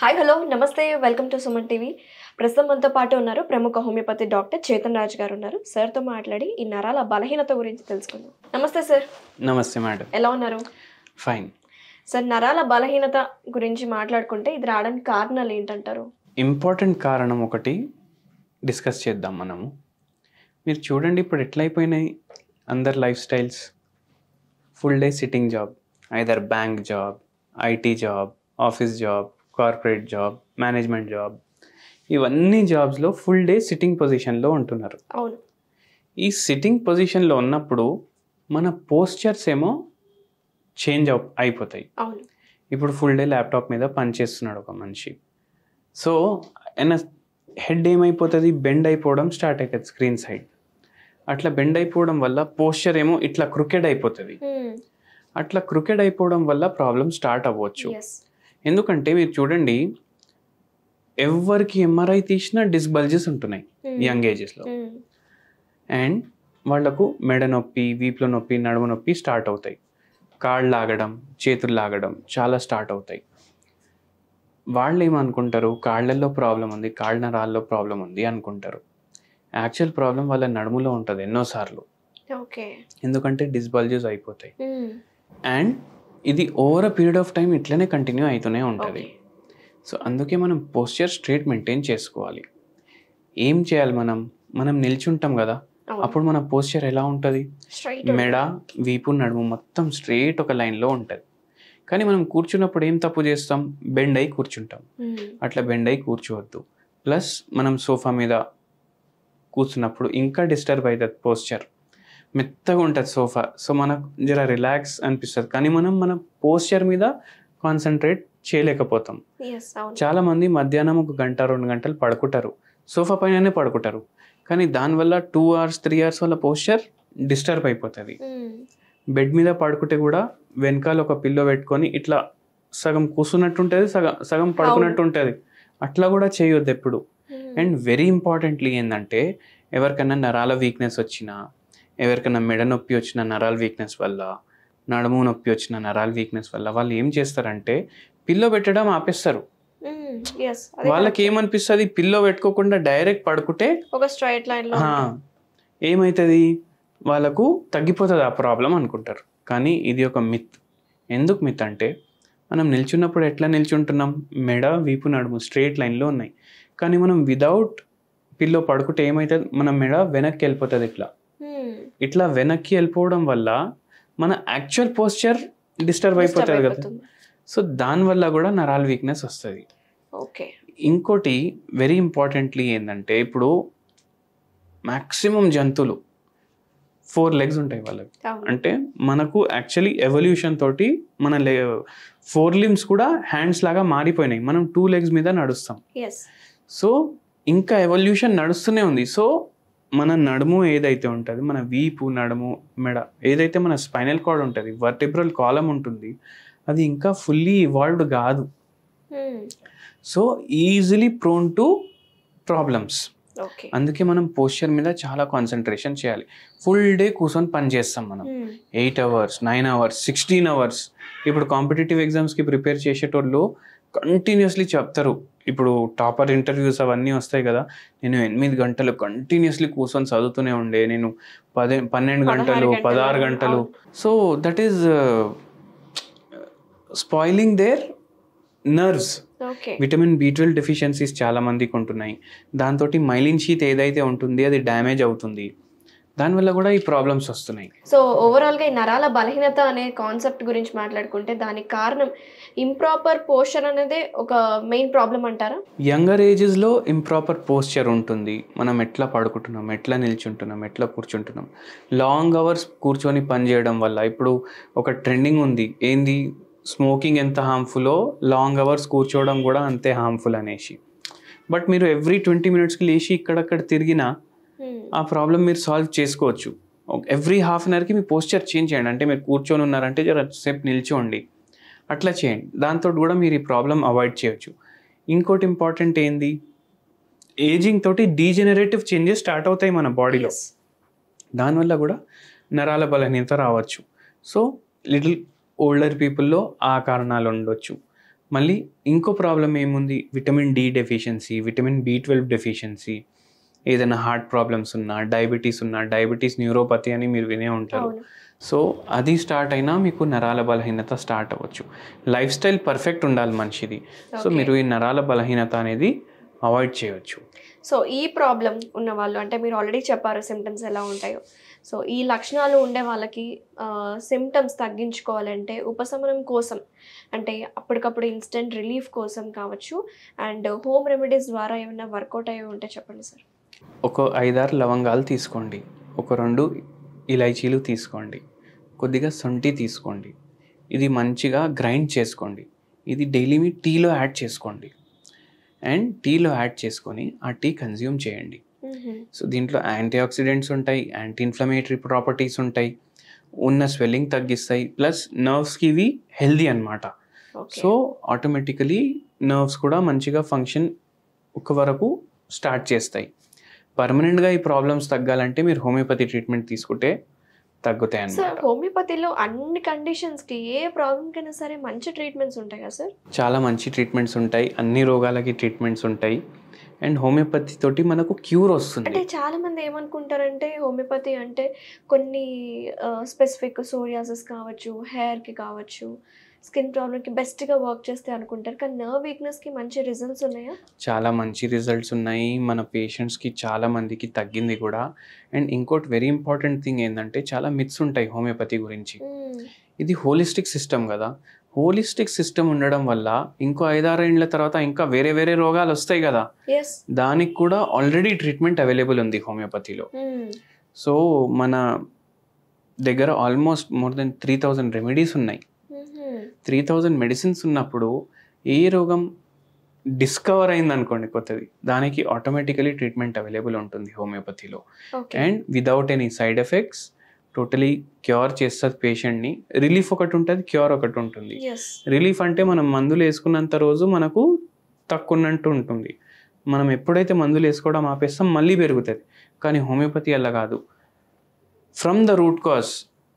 Hi hello నమస్తే welcome to Suman TV. ప్రస్తుతం మనతో పాటు ఉన్నారు ప్రముఖ హోమియోపతి డాక్టర్ చేతన్ రాజ్ గారు ఉన్నారు. సార్తో మాట్లాడి ఈ నరాల బలహీనత గురించి తెలుసుకుందాం. నమస్తే సార్. నమస్తే మేడం. ఎలా ఉన్నారు? ఫైన్ సార్, నరాల బలహీనత గురించి మాట్లాడుకుంటే ఇది రావడానికి కారణాలు ఏంటంటారు? ఇంపార్టెంట్ కారణం ఒకటి డిస్కస్ చేద్దాం మనము. మీరు చూడండి, ఇప్పుడు ఎట్లయిపోయినాయి అందరు life styles. Full day sitting job, either bank job, IT job, office job, corporate job, management job, ఇవన్నీ జాబ్స్లో ఫుల్ డే సిట్టింగ్ పొజిషన్లో ఉంటున్నారు. అవును. ఈ సిట్టింగ్ పొజిషన్లో ఉన్నప్పుడు మన పోస్చర్స్ ఏమో చేంజ్ అయిపోతాయి. అవును. ఇప్పుడు ఫుల్ డే ల్యాప్టాప్ మీద పనిచేస్తున్నాడు ఒక మనిషి. సో ఆయన హెడ్ ఏమైపోతుంది, బెండ్ అయిపోవడం స్టార్ట్ అవుతుంది స్క్రీన్ సైడ్. అట్లా బెండ్ అయిపోవడం వల్ల పోస్చర్ ఏమో ఇట్లా క్రికెడ్ అయిపోతుంది. అట్లా క్రికెడ్ అయిపోవడం వల్ల ప్రాబ్లం స్టార్ట్ అవ్వచ్చు. ఎందుకంటే మీరు చూడండి, ఎవరికి ఎంఆర్ఐ తీసినా డిస్క్ బల్జెస్ ఉంటున్నాయి యంగ్ ఏజెస్లో. అండ్ వాళ్లకు మెడ నొప్పి, వీపులో నొప్పి, నడుము నొప్పి స్టార్ట్ అవుతాయి. కాళ్ళు లాగడం, చేతులు లాగడం చాలా స్టార్ట్ అవుతాయి. వాళ్ళు ఏమనుకుంటారు, కాళ్ళల్లో ప్రాబ్లం ఉంది, కాళ్ళ నరాల్లో ప్రాబ్లం ఉంది అనుకుంటారు. యాక్చువల్ ప్రాబ్లం వాళ్ళ నడుములో ఉంటుంది ఎన్నోసార్లు. ఎందుకంటే డిస్క్ బల్జెస్ అయిపోతాయి. అండ్ ఇది over a period of time ఇట్లనే కంటిన్యూ అవుతూనే ఉంటుంది. సో అందుకే మనం పోస్చర్ స్ట్రైట్ మెయింటైన్ చేసుకోవాలి. ఏం చేయాలి, మనం నిల్చుంటాం కదా, అప్పుడు మన పోస్చర్ ఎలా ఉంటుంది, మెడ, వీపు, నడుము మొత్తం స్ట్రైట్ ఒక లైన్లో ఉంటుంది. కానీ మనం కూర్చున్నప్పుడు ఏం తప్పు చేస్తాం, బెండ్ అయి కూర్చుంటాం. అట్లా బెండ్ అయి కూర్చోవద్దు. ప్లస్ మనం సోఫా మీద కూర్చున్నప్పుడు ఇంకా డిస్టర్బ్ అవుతుంది పోస్చర్. మెత్తగా ఉంటుంది సోఫా, సో మనకు జర రిలాక్స్ అనిపిస్తుంది. కానీ మనం మన పోస్చర్ మీద కాన్సన్ట్రేట్ చేయలేకపోతాం. చాలా మంది మధ్యాహ్నం 1 గంట 2 గంటలు పడుకుంటారు, సోఫా పైననే పడుకుంటారు. కానీ దానివల్ల 2 hours 3 hours వల్ల పోస్చర్ డిస్టర్బ్ అయిపోతుంది. బెడ్ మీద పడుకుంటే కూడా వెనకాల ఒక పిల్లో పెట్టుకొని ఇట్లా సగం కూర్చున్నట్టు ఉంటుంది, సగం పడుకున్నట్టు ఉంటుంది. అట్లా కూడా చేయొద్దు ఎప్పుడు. అండ్ వెరీ ఇంపార్టెంట్లీ ఏంటంటే, ఎవరికైనా నరాల వీక్నెస్ వచ్చినా, ఎవరికైనా మెడ నొప్పి వచ్చిన నరాల వీక్నెస్ వల్ల, నడుము నొప్పి వచ్చిన నరాల వీక్నెస్ వల్ల వాళ్ళు ఏం చేస్తారంటే పిల్లో పెట్టడం ఆపేస్తారు. వాళ్ళకి ఏమనిపిస్తుంది, పిల్లో పెట్టుకోకుండా డైరెక్ట్ పడుకుంటే ఏమవుతుంది, వాళ్ళకు తగ్గిపోతుంది ఆ ప్రాబ్లం అనుకుంటారు. కానీ ఇది ఒక మిత్. ఎందుకు మిత్ అంటే, మనం నిల్చున్నప్పుడు ఎట్లా నిల్చుంటున్నాం, మెడ, వీపు, నడుము స్ట్రైట్ లైన్లో ఉన్నాయి. కానీ మనం విదౌట్ పిల్లో పడుకుంటే ఏమవుతుంది, మన మెడ వెనక్కి వెళ్ళిపోతుంది. ఇట్లా వెనక్కి వెళ్ళిపోవడం వల్ల మన యాక్చువల్ పోస్చర్ డిస్టర్బ్ అయిపోతుంది కదా. సో దానివల్ల కూడా నరాల వీక్నెస్ వస్తుంది. ఇంకోటి వెరీ ఇంపార్టెంట్లీ ఏంటంటే, ఇప్పుడు మ్యాక్సిమం జంతువులు 4 legs ఉంటాయి వాళ్ళకి. అంటే మనకు యాక్చువల్లీ ఎవల్యూషన్ తోటి మన 4 limbs కూడా హ్యాండ్స్ లాగా మారిపోయినాయి. మనం 2 legs మీద నడుస్తాం. సో ఇంకా ఎవల్యూషన్ నడుస్తూనే ఉంది. సో మన నడుము ఏదైతే ఉంటుంది, మన వీపు, నడుము, మెడ ఏదైతే మన స్పైనల్ కార్డ్ ఉంటుంది, వర్టిబ్రల్ కాలమ్ ఉంటుంది, అది ఇంకా ఫుల్లీ ఇవాల్వ్డ్ కాదు. So easily prone to problems. అందుకే మనం పోస్చర్ మీద చాలా కాన్సన్ట్రేషన్ చేయాలి. ఫుల్ డే కూర్చొని పని చేస్తాం మనం, 8 hours 9 hours 16 hours. ఇప్పుడు కాంపిటేటివ్ ఎగ్జామ్స్కి ప్రిపేర్ చేసేటోళ్ళు కంటిన్యూస్లీ చెప్తారు. ఇప్పుడు టాపర్ ఇంటర్వ్యూస్ అవన్నీ వస్తాయి కదా, నేను 8 గంటలు కంటిన్యూస్లీ కూర్చొని చదువుతూనే ఉండే, నేను 12 గంటలు 16 గంటలు. So that is spoiling their nerves. Vitamin B12 deficiencies చాలా మందికి ఉంటున్నాయి. దాంతో మైలిన్ షీత్ ఏదైతే ఉంటుంది అది డ్యామేజ్ అవుతుంది. దానివల్ల కూడా ఈ ప్రాబ్లమ్స్ వస్తున్నాయి. సో ఓవరాల్గా ఈ నరాల బలహీనత అనే కాన్సెప్ట్ గురించి మాట్లాడుకుంటే దానికి కారణం ఇంప్రాపర్ పోస్చర్ అనేది ఒక మెయిన్ ప్రాబ్లం అంటారా? యంగర్ ఏజెస్లో ఇంప్రాపర్ పోస్చర్ ఉంటుంది. మనం ఎట్లా పడుకుంటున్నాం, ఎట్లా నిల్చుంటున్నాం, ఎట్లా కూర్చుంటున్నాం, లాంగ్ అవర్స్ కూర్చొని పని చేయడం వల్ల. ఇప్పుడు ఒక ట్రెండింగ్ ఉంది, ఏంది, స్మోకింగ్ ఎంత హార్మ్ఫుల్లో లాంగ్ అవర్స్ కూర్చోవడం కూడా అంతే హార్మ్ఫుల్ అనేసి. బట్ మీరు ఎవ్రీ 20 minutesకి లేచి ఇక్కడక్కడ తిరిగినా ఆ ప్రాబ్లం మీరు సాల్వ్ చేసుకోవచ్చు. ఎవ్రీ హాఫ్ అన్ అవర్కి మీ పోస్చర్ చేంజ్ చేయండి. అంటే మీరు కూర్చొని ఉన్నారంటే జర సేపు నిల్చోండి, అట్లా చేయండి. దాంతో కూడా మీరు ఈ ప్రాబ్లం అవాయిడ్ చేయొచ్చు. ఇంకోటి ఇంపార్టెంట్ ఏంది, ఏజింగ్ తోటి డీజెనరేటివ్ చేంజెస్ స్టార్ట్ అవుతాయి మన బాడీలో. దానివల్ల కూడా నరాల బలహీనత రావచ్చు. సో లిటిల్ ఓల్డర్ పీపుల్లో ఆ కారణాలు ఉండొచ్చు. మళ్ళీ ఇంకో ప్రాబ్లం ఏముంది, విటమిన్ డి డెఫిషియన్సీ, విటమిన్ బి12 డెఫిషియన్సీ, ఏదైనా హార్ట్ ప్రాబ్లమ్స్ ఉన్నా, డయాబెటీస్ న్యూరోపతి అని మీరు వినే ఉంటారు. సో అది స్టార్ట్ అయినా మీకు నరాల బలహీనత స్టార్ట్ అవ్వచ్చు. లైఫ్ స్టైల్ పర్ఫెక్ట్ ఉండాలి మనిషిది. సో మీరు ఈ నరాల బలహీనత అనేది అవాయిడ్ చేయవచ్చు. సో ఈ ప్రాబ్లం ఉన్న వాళ్ళు, అంటే మీరు ఆల్రెడీ చెప్పారు సిమ్టమ్స్ ఎలా ఉంటాయో, సో ఈ లక్షణాలు ఉండే వాళ్ళకి సిమ్టమ్స్ తగ్గించుకోవాలంటే ఉపశమనం కోసం, అంటే అప్పటికప్పుడు ఇన్స్టెంట్ రిలీఫ్ కోసం కావచ్చు, అండ్ హోమ్ రెమెడీస్ ద్వారా ఏమైనా వర్కౌట్ అయ్యి ఉంటే చెప్పండి సార్. ఒక 5-6 లవంగాలు తీసుకోండి, ఒక 2 ఇలైచీలు తీసుకోండి, కొద్దిగా శొంఠి తీసుకోండి, ఇది మంచిగా గ్రైండ్ చేసుకోండి, ఇది డైలీ మీ టీలో యాడ్ చేసుకోండి. అండ్ టీలో యాడ్ చేసుకొని ఆ టీ కన్జ్యూమ్ చేయండి. సో దీంట్లో యాంటీ ఆక్సిడెంట్స్ ఉంటాయి, యాంటీ ఇన్ఫ్లమేటరీ ప్రాపర్టీస్ ఉంటాయి, ఉన్న స్వెల్లింగ్ తగ్గిస్తాయి, ప్లస్ నర్వ్స్కి ఇవి హెల్దీ అనమాట. సో ఆటోమేటికలీ నర్వ్స్ కూడా మంచిగా ఫంక్షన్ ఒక వరకు స్టార్ట్ చేస్తాయి. పర్మనెంట్గా ఈ ప్రాబ్లమ్స్ తగ్గాలంటే మీరు హోమియోపతి ట్రీట్మెంట్ తీసుకుంటే తగ్గుతాయి అన్నమాట. సార్ హోమియోపతిలో అన్ని కండిషన్స్కి, ఏ ప్రాబ్లంకైనా సరే మంచి ట్రీట్మెంట్స్ ఉంటాయి కదా సార్? చాలా మంచి ట్రీట్మెంట్స్ ఉంటాయి, అన్ని రోగాలకి ట్రీట్మెంట్స్ ఉంటాయి. అండ్ హోమియోపతి తోటి మనకు క్యూర్ వస్తుంది. అంటే చాలా మంది ఏమనుకుంటారంటే హోమియోపతి అంటే కొన్ని స్పెసిఫిక్ సోరియాసిస్ కావచ్చు, హెయిర్కి కావచ్చు, స్కిన్ ప్రాబ్లమ్కి బెస్ట్గా వర్క్ చేస్తే అనుకుంటారు, కానీ నర్వ్ వీక్నెస్కి మంచి రిజల్ట్స్ ఉన్నాయా? చాలా మంచి రిజల్ట్స్ ఉన్నాయి, మన పేషెంట్స్కి చాలా మందికి తగ్గింది కూడా. అండ్ ఇంకోటి వెరీ ఇంపార్టెంట్ థింగ్ ఏంటంటే చాలా మిత్స్ ఉంటాయి హోమియోపతి గురించి. ఇది హోలిస్టిక్ సిస్టమ్ కదా, హోలిస్టిక్ సిస్టమ్ ఉండడం వల్ల ఇంకో 5-6 ఏళ్ళ తర్వాత ఇంకా వేరే వేరే రోగాలు వస్తాయి కదా, దానికి కూడా ఆల్రెడీ ట్రీట్మెంట్ అవైలబుల్ ఉంది హోమియోపతిలో. సో మన దగ్గర ఆల్మోస్ట్ మోర్ దెన్ 3000 రెమెడీస్ ఉన్నాయి. 3000 మెడిసిన్స్ ఉన్నప్పుడు ఏ రోగం డిస్కవర్ అయింది అనుకోండి కొత్తది, దానికి ఆటోమేటికలీ ట్రీట్మెంట్ అవైలబుల్ ఉంటుంది హోమియోపతిలో. And without any side effects totally cure చేస్తుంది పేషెంట్ని. రిలీఫ్ ఒకటి ఉంటుంది, క్యూర్ ఒకటి ఉంటుంది. రిలీఫ్ అంటే మనం మందులు వేసుకున్నంత రోజు మనకు తక్కువ ఉన్నట్టు ఉంటుంది, మనం ఎప్పుడైతే మందులు వేసుకోవడం ఆపేస్తాం మళ్ళీ పెరుగుతుంది. కానీ హోమియోపతి అలా కాదు, ఫ్రమ్ ద రూట్ కాజ్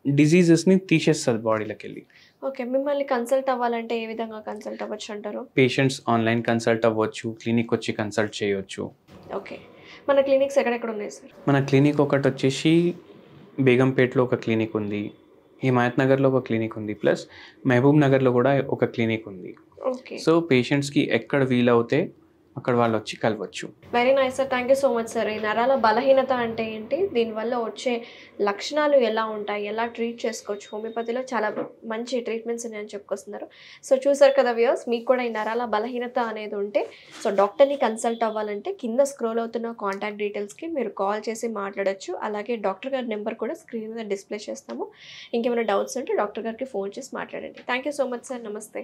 డిజీజెస్ని తీసేస్తుంది బాడీలోకి వెళ్ళి. ఓకే, మిమ్మల్ని కన్సల్ట్ అవ్వాలంటే ఏ విధంగా కన్సల్ట్ అవ్వచ్చు అంటారు? పేషెంట్స్ ఆన్లైన్ కన్సల్ట్ అవ్వచ్చు, క్లినిక్ వచ్చి కన్సల్ట్ చేయవచ్చు. ఓకే, మన క్లినిక్స్ ఎక్కడెక్కడ ఉన్నాయి సార్? మన క్లినిక్ ఒకటి వచ్చేసి బేగంపేటలో ఒక క్లినిక్ ఉంది, హిమాయత్ నగర్లో ఒక క్లినిక్ ఉంది, ప్లస్ మహబూబ్ నగర్లో కూడా ఒక క్లినిక్ ఉంది. సో పేషెంట్స్కి ఎక్కడ వీలవుతే అక్కడ వాళ్ళు వచ్చి కలవచ్చు. Very nice sir, thank you so much sir. ఈ నరాల బలహీనత అంటే ఏంటి, దీనివల్ల వచ్చే లక్షణాలు ఎలా ఉంటాయి, ఎలా ట్రీట్ చేసుకోవచ్చు, హోమియోపతిలో చాలా మంచి ట్రీట్మెంట్స్ ఉన్నాయని చెప్పుకొస్తున్నారు. సో చూసారు కదా వ్యూయర్స్, మీకు కూడా ఈ నరాల బలహీనత అనేది ఉంటే సో డాక్టర్ని కన్సల్ట్ అవ్వాలంటే కింద స్క్రోల్ అవుతున్న కాంటాక్ట్ డీటెయిల్స్కి మీరు కాల్ చేసి మాట్లాడచ్చు. అలాగే డాక్టర్ గారి నెంబర్ కూడా స్క్రీన్ మీద డిస్ప్లే చేస్తాము. ఇంకేమైనా డౌట్స్ ఉంటే డాక్టర్ గారికి ఫోన్ చేసి మాట్లాడండి. Thank you so much sir, నమస్తే.